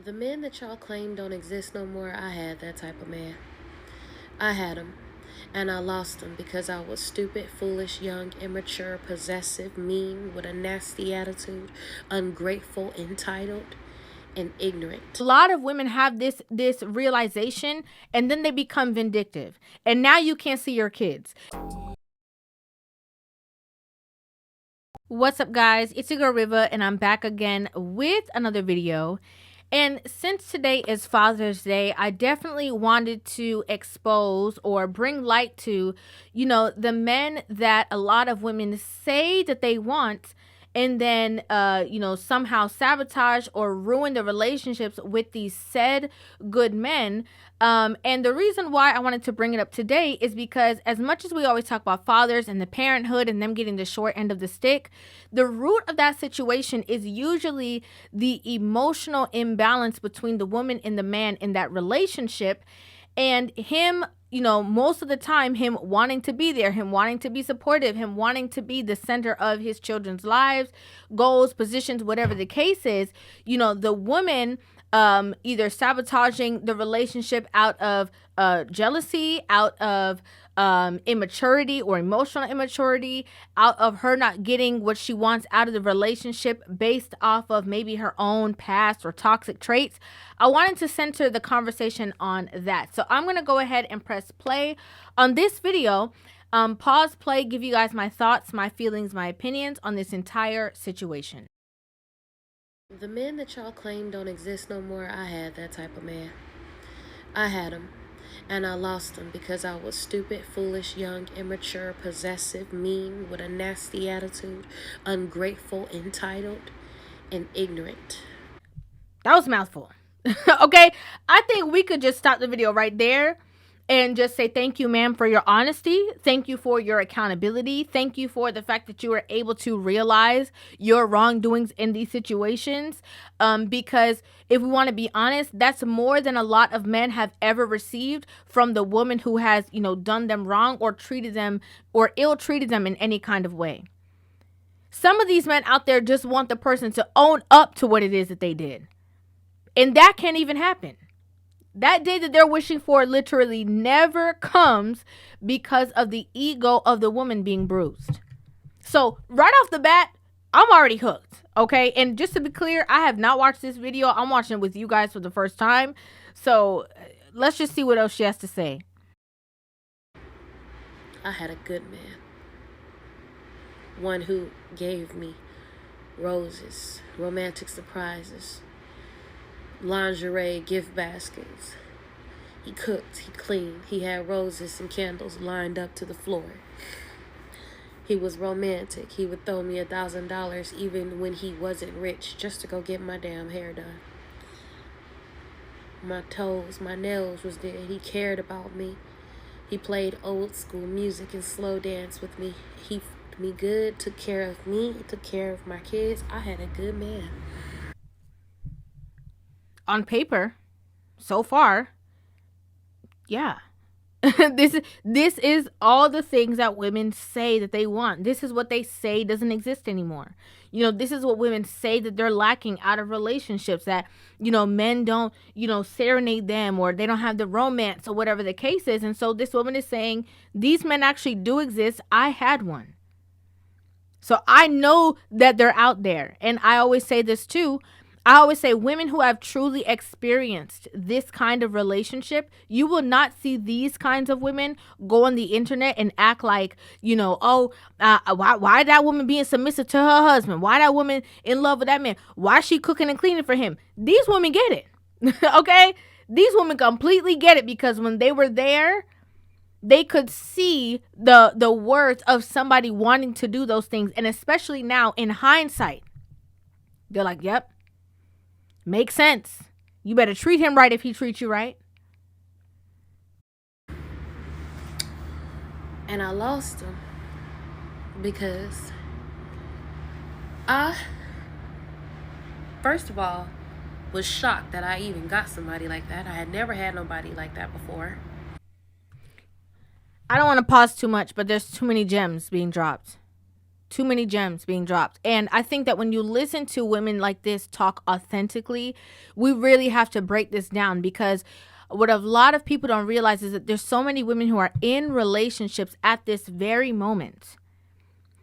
The men that y'all claim don't exist no more, I had that type of man. I had him. And I lost him because I was stupid, foolish, young, immature, possessive, mean, with a nasty attitude, ungrateful, entitled, and ignorant. A lot of women have this realization, and then they become vindictive. And now you can't see your kids. What's up, guys? It's your girl Rivah, and I'm back again with another video. And since today is Father's Day, I definitely wanted to expose or bring light to, the men that a lot of women say that they want, and then, somehow sabotage or ruin the relationships with these said good men. And the reason why I wanted to bring it up today is because as much as we always talk about fathers and the parenthood and them getting the short end of the stick, the root of that situation is usually the emotional imbalance between the woman and the man in that relationship, and him, most of the time, him wanting to be there, him wanting to be supportive, him wanting to be the center of his children's lives, goals, positions, whatever the case is, the woman either sabotaging the relationship out of jealousy, out of immaturity or emotional immaturity, out of her not getting what she wants out of the relationship based off of maybe her own past or toxic traits. I wanted to center the conversation on that. So I'm going to go ahead and press play on this video. Pause, play, give you guys my thoughts, my feelings, my opinions on this entire situation. The men that y'all claim don't exist no more, I had that type of man. I had him. And I lost him because I was stupid, foolish, young, immature, possessive, mean, with a nasty attitude, ungrateful, entitled, and ignorant. That was a mouthful. Okay, I think we could just stop the video right there and just say thank you, ma'am, for your honesty. Thank you for your accountability. Thank you for the fact that you were able to realize your wrongdoings in these situations. Because if we want to be honest, that's more than a lot of men have ever received from the woman who has, done them wrong or treated them or ill-treated them in any kind of way. Some of these men out there just want the person to own up to what it is that they did. And that can't even happen. That day that they're wishing for literally never comes because of the ego of the woman being bruised. So right off the bat, I'm already hooked. Okay. And just to be clear, I have not watched this video. I'm watching it with you guys for the first time. So let's just see what else she has to say. I had a good man. One who gave me roses, romantic surprises, lingerie, gift baskets. He cooked, he cleaned, he had roses and candles lined up to the floor. He was romantic. He would throw me $1,000 even when he wasn't rich just to go get my damn hair done. My toes, my nails was there. He cared about me. He played old school music and slow dance with me. He fed me good, took care of me, took care of my kids. I had a good man. On paper, so far, yeah. This is all the things that women say that they want. This is what they say doesn't exist anymore. This is what women say that they're lacking out of relationships, that, men don't, serenade them, or they don't have the romance, or whatever the case is. And so this woman is saying these men actually do exist. I had one. So I know that they're out there. And I always say this too. I always say women who have truly experienced this kind of relationship, you will not see these kinds of women go on the internet and act like, why that woman being submissive to her husband? Why that woman in love with that man? Why she cooking and cleaning for him? These women get it. Okay? These women completely get it, because when they were there, they could see the worth of somebody wanting to do those things. And especially now in hindsight, they're like, yep. Makes sense. You better treat him right if he treats you right. And I lost him because I, first of all, was shocked that I even got somebody like that. I had never had nobody like that before. I don't want to pause too much, but there's too many gems being dropped. Too many gems being dropped. And I think that when you listen to women like this talk authentically, we really have to break this down, because what a lot of people don't realize is that there's so many women who are in relationships at this very moment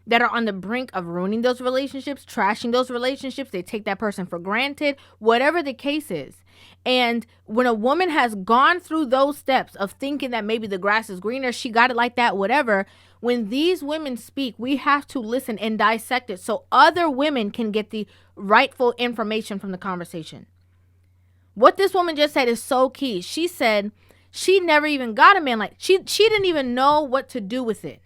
that are on the brink of ruining those relationships, trashing those relationships. They take that person for granted, whatever the case is. And when a woman has gone through those steps of thinking that maybe the grass is greener, she got it like that, whatever, when these women speak, we have to listen and dissect it so other women can get the rightful information from the conversation. What this woman just said is so key. She said she never even got a man like, she didn't even know what to do with it.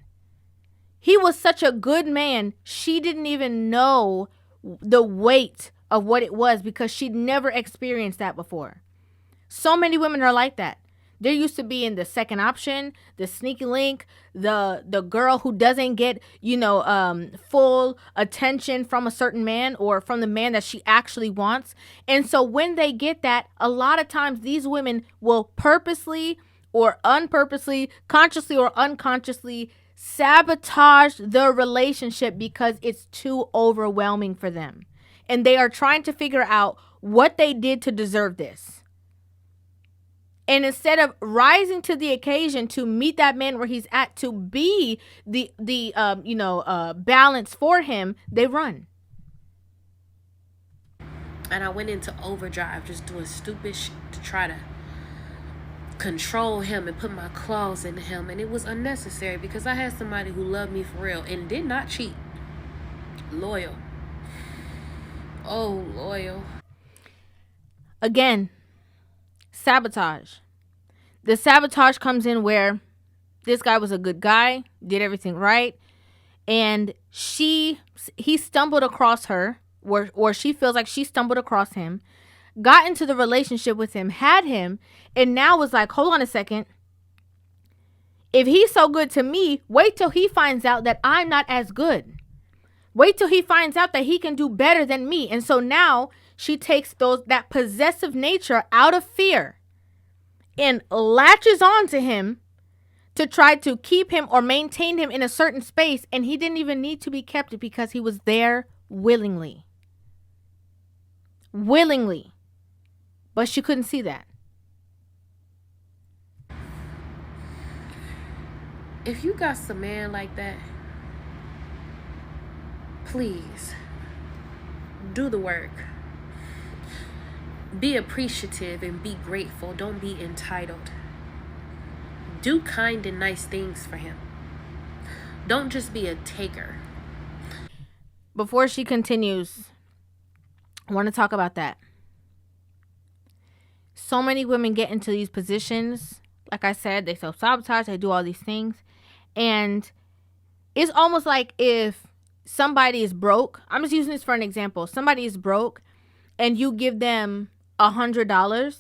He was such a good man, she didn't even know the weight of what it was because she'd never experienced that before. So many women are like that. They're used to being the second option, the sneaky link, the girl who doesn't get, full attention from a certain man or from the man that she actually wants. And so when they get that, a lot of times these women will purposely or unpurposely, consciously or unconsciously sabotage the relationship because it's too overwhelming for them. And they are trying to figure out what they did to deserve this. And instead of rising to the occasion to meet that man where he's at, to be the balance for him, they run. And I went into overdrive, just doing stupid shit to try to control him and put my claws in him. And it was unnecessary because I had somebody who loved me for real and did not cheat. Loyal. Oh, loyal. Again, sabotage. The sabotage comes in where this guy was a good guy, did everything right, and he stumbled across her, or she feels like she stumbled across him, got into the relationship with him, had him, and now was like, hold on a second. If he's so good to me, wait till he finds out that I'm not as good. Wait till he finds out that he can do better than me. And so now she takes that possessive nature out of fear and latches on to him to try to keep him or maintain him in a certain space. And he didn't even need to be kept because he was there willingly. Willingly. But she couldn't see that. If you got some man like that, please do the work. Be appreciative and be grateful. Don't be entitled. Do kind and nice things for him. Don't just be a taker. Before she continues, I want to talk about that. So many women get into these positions. Like I said, they self-sabotage, they do all these things. And it's almost like if somebody is broke, I'm just using this for an example. Somebody is broke and you give them $100,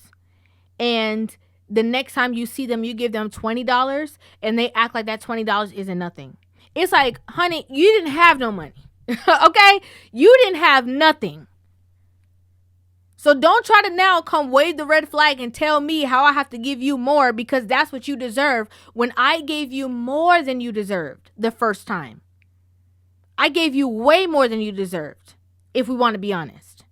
and the next time you see them, you give them $20 and they act like that $20 isn't nothing. It's like, honey, you didn't have no money. Okay? You didn't have nothing. So don't try to now come wave the red flag and tell me how I have to give you more because that's what you deserve when I gave you more than you deserved the first time. I gave you way more than you deserved, if we want to be honest.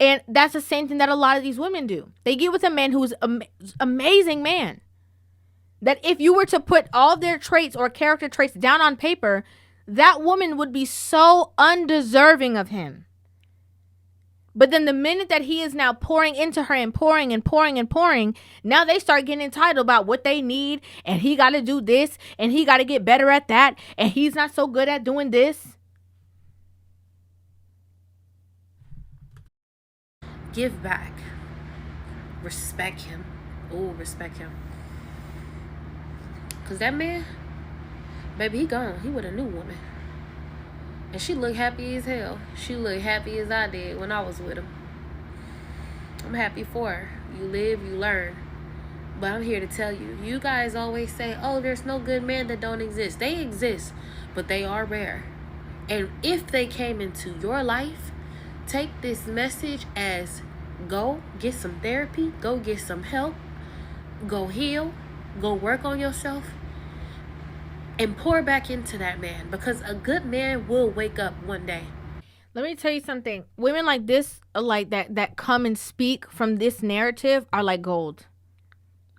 And that's the same thing that a lot of these women do. They get with a man who's an amazing man. That if you were to put all their traits or character traits down on paper, that woman would be so undeserving of him. But then the minute that he is now pouring into her and pouring and pouring and pouring, now they start getting entitled about what they need. And he got to do this and he got to get better at that. And he's not so good at doing this. Give back. Respect him. Oh, respect him. Because that man, baby, he gone. He with a new woman. And she looked happy as hell. She looked happy as I did when I was with him. I'm happy for her. You live, you learn. But I'm here to tell you, you guys always say, oh, there's no good men that don't exist. They exist, but they are rare. And if they came into your life, take this message as go get some therapy, go get some help, go heal, go work on yourself. and pour back into that man, because a good man will wake up one day. Let me tell you something. Women like this, like that come and speak from this narrative are like gold.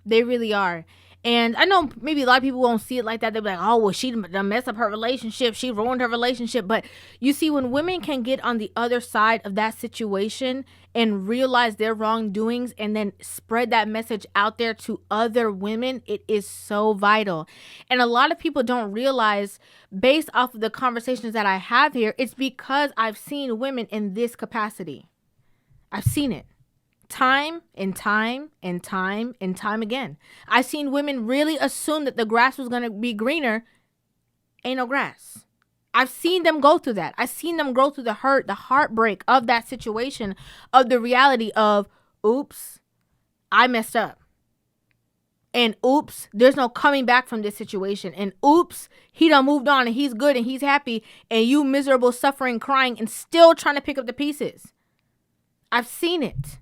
They really are. And I know maybe a lot of people won't see it like that. They'll be like, oh, well, she done messed up her relationship. She ruined her relationship. But you see, when women can get on the other side of that situation and realize their wrongdoings and then spread that message out there to other women, it is so vital. And a lot of people don't realize, based off of the conversations that I have here, it's because I've seen women in this capacity. I've seen it. Time and time and time and time again. I've seen women really assume that the grass was going to be greener. Ain't no grass. I've seen them go through that. I've seen them go through the hurt, the heartbreak of that situation, of the reality of, oops, I messed up. And oops, there's no coming back from this situation. And oops, he done moved on and he's good and he's happy. And you miserable, suffering, crying, and still trying to pick up the pieces. I've seen it.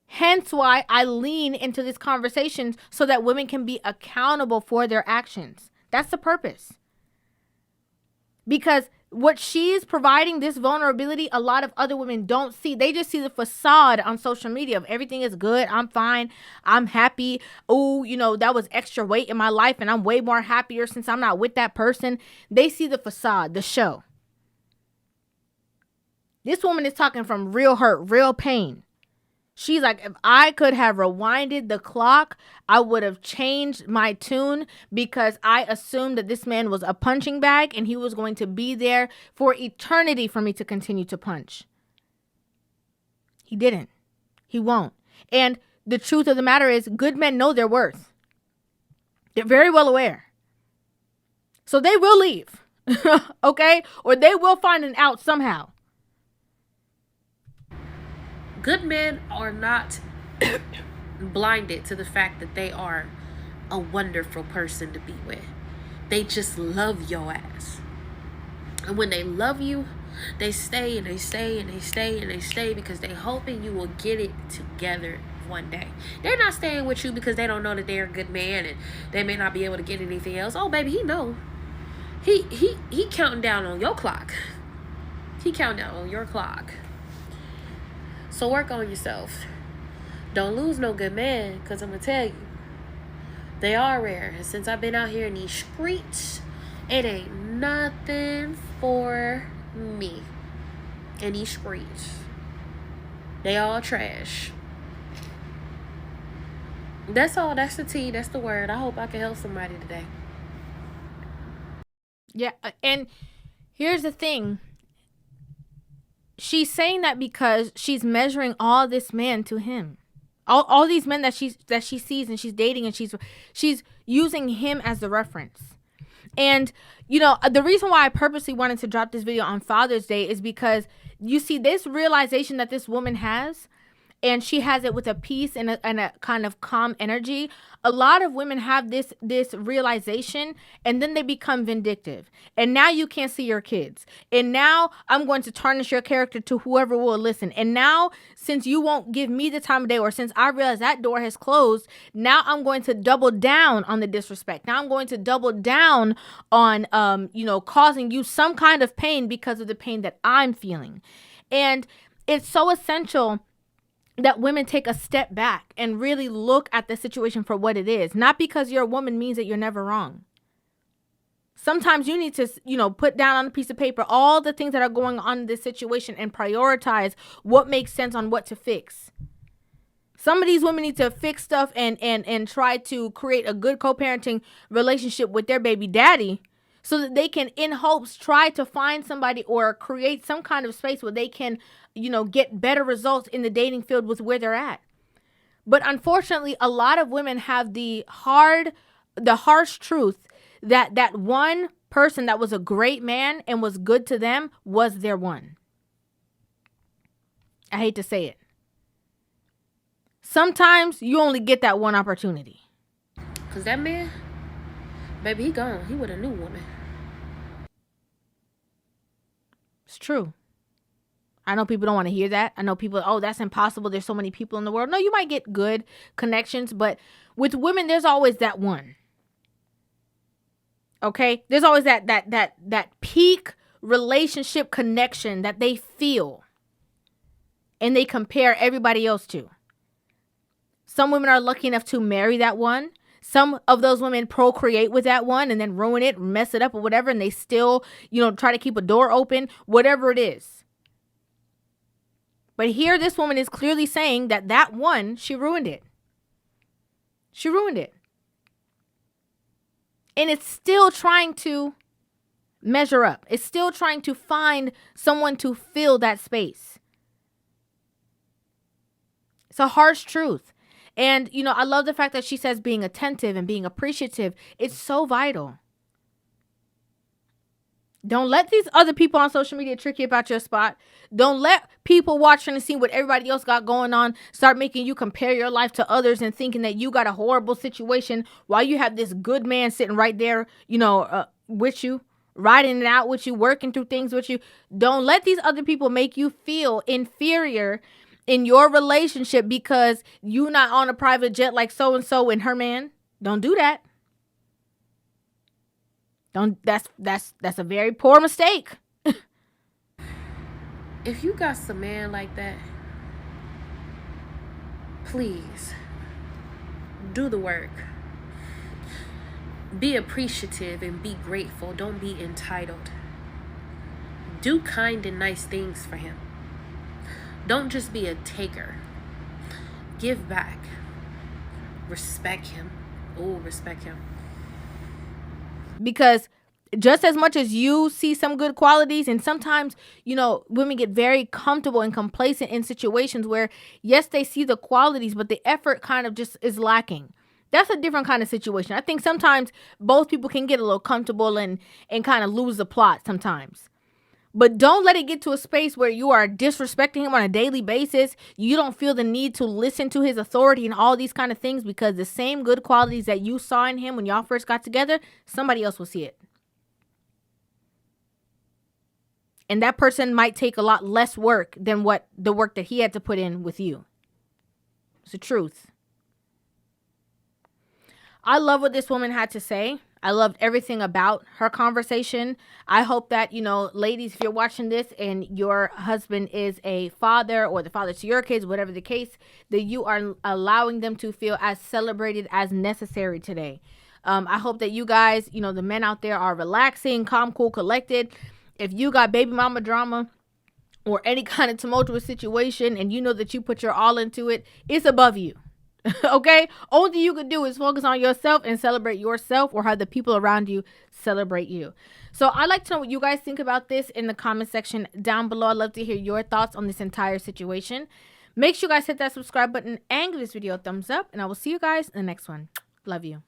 Hence why I lean into this conversation, so that women can be accountable for their actions. That's the purpose. Because what she's providing, this vulnerability, a lot of other women don't see. They just see the facade on social media of everything is good. I'm fine. I'm happy. Oh, that was extra weight in my life and I'm way more happier since I'm not with that person. They see the facade, the show. This woman is talking from real hurt, real pain. She's like, if I could have rewinded the clock, I would have changed my tune, because I assumed that this man was a punching bag and he was going to be there for eternity for me to continue to punch. He didn't. He won't. And the truth of the matter is, good men know their worth. They're very well aware. So they will leave, okay? Or they will find an out somehow. Good men are not blinded to the fact that they are a wonderful person to be with. They just love your ass. And when they love you, they stay and they stay and they stay and they stay, because they're hoping you will get it together one day. They're not staying with you because they don't know that they're a good man and they may not be able to get anything else. Oh, baby, he know. He counting down on your clock. He counting down on your clock. So work on yourself. Don't lose no good man, because I'm going to tell you, they are rare. And since I've been out here in these streets, it ain't nothing for me in these streets. They all trash. That's all. That's the tea. That's the word. I hope I can help somebody today. Yeah, and here's the thing. She's saying that because she's measuring all this man to him. All these men that she sees and she's dating, and she's using him as the reference. And the reason why I purposely wanted to drop this video on Father's Day is because you see this realization that this woman has, and she has it with a peace and a kind of calm energy. A lot of women have this realization, and then they become vindictive. And now you can't see your kids. And now I'm going to tarnish your character to whoever will listen. And now, since you won't give me the time of day, or since I realize that door has closed, now I'm going to double down on the disrespect. Now I'm going to double down on, causing you some kind of pain because of the pain that I'm feeling. And it's so essential that women take a step back and really look at the situation for what it is. Not because you're a woman means that you're never wrong. Sometimes you need to, put down on a piece of paper all the things that are going on in this situation and prioritize what makes sense on what to fix. Some of these women need to fix stuff and try to create a good co-parenting relationship with their baby daddy, so that they can, in hopes, try to find somebody or create some kind of space where they can, get better results in the dating field with where they're at. But unfortunately, a lot of women have the harsh truth that one person that was a great man and was good to them was their one. I hate to say it. Sometimes you only get that one opportunity. Because that man, baby, he gone. He with a new woman. It's true. I know people don't want to hear that. I know people, oh, that's impossible. There's so many people in the world. No, you might get good connections, but with women, there's always that one. Okay? There's always that peak relationship connection that they feel and they compare everybody else to. Some women are lucky enough to marry that one. Some of those women procreate with that one and then ruin it, mess it up or whatever, and they still, try to keep a door open, whatever it is. But here, this woman is clearly saying that one, she ruined it. She ruined it. And it's still trying to measure up. It's still trying to find someone to fill that space. It's a harsh truth. And, I love the fact that she says being attentive and being appreciative. It's so vital. Don't let these other people on social media trick you about your spot. Don't let people watching and seeing what everybody else got going on start making you compare your life to others and thinking that you got a horrible situation while you have this good man sitting right there, with you, riding it out with you, working through things with you. Don't let these other people make you feel inferior in your relationship because you're not on a private jet like so-and-so and her man. Don't do that. That's a very poor mistake. If you got some man like that, please do the work. Be appreciative and be grateful. Don't be entitled. Do kind and nice things for him. Don't just be a taker. Give back. Respect him. Oh, respect him. Because just as much as you see some good qualities, and sometimes, women get very comfortable and complacent in situations where, yes, they see the qualities, but the effort kind of just is lacking. That's a different kind of situation. I think sometimes both people can get a little comfortable and kind of lose the plot sometimes. But don't let it get to a space where you are disrespecting him on a daily basis. You don't feel the need to listen to his authority and all these kind of things because the same good qualities that you saw in him when y'all first got together, somebody else will see it. And that person might take a lot less work than what the work that he had to put in with you. It's the truth. I love what this woman had to say. I loved everything about her conversation. I hope that, ladies, if you're watching this and your husband is a father or the father to your kids, whatever the case, that you are allowing them to feel as celebrated as necessary today. I hope that you guys, the men out there are relaxing, calm, cool, collected. If you got baby mama drama or any kind of tumultuous situation and you know that you put your all into it, it's above you. Okay? Only thing you can do is focus on yourself and celebrate yourself or have the people around you celebrate you. So I'd like to know what you guys think about this in the comment section down below. I'd love to hear your thoughts on this entire situation. Make sure you guys hit that subscribe button and give this video a thumbs up. And I will see you guys in the next one. Love you.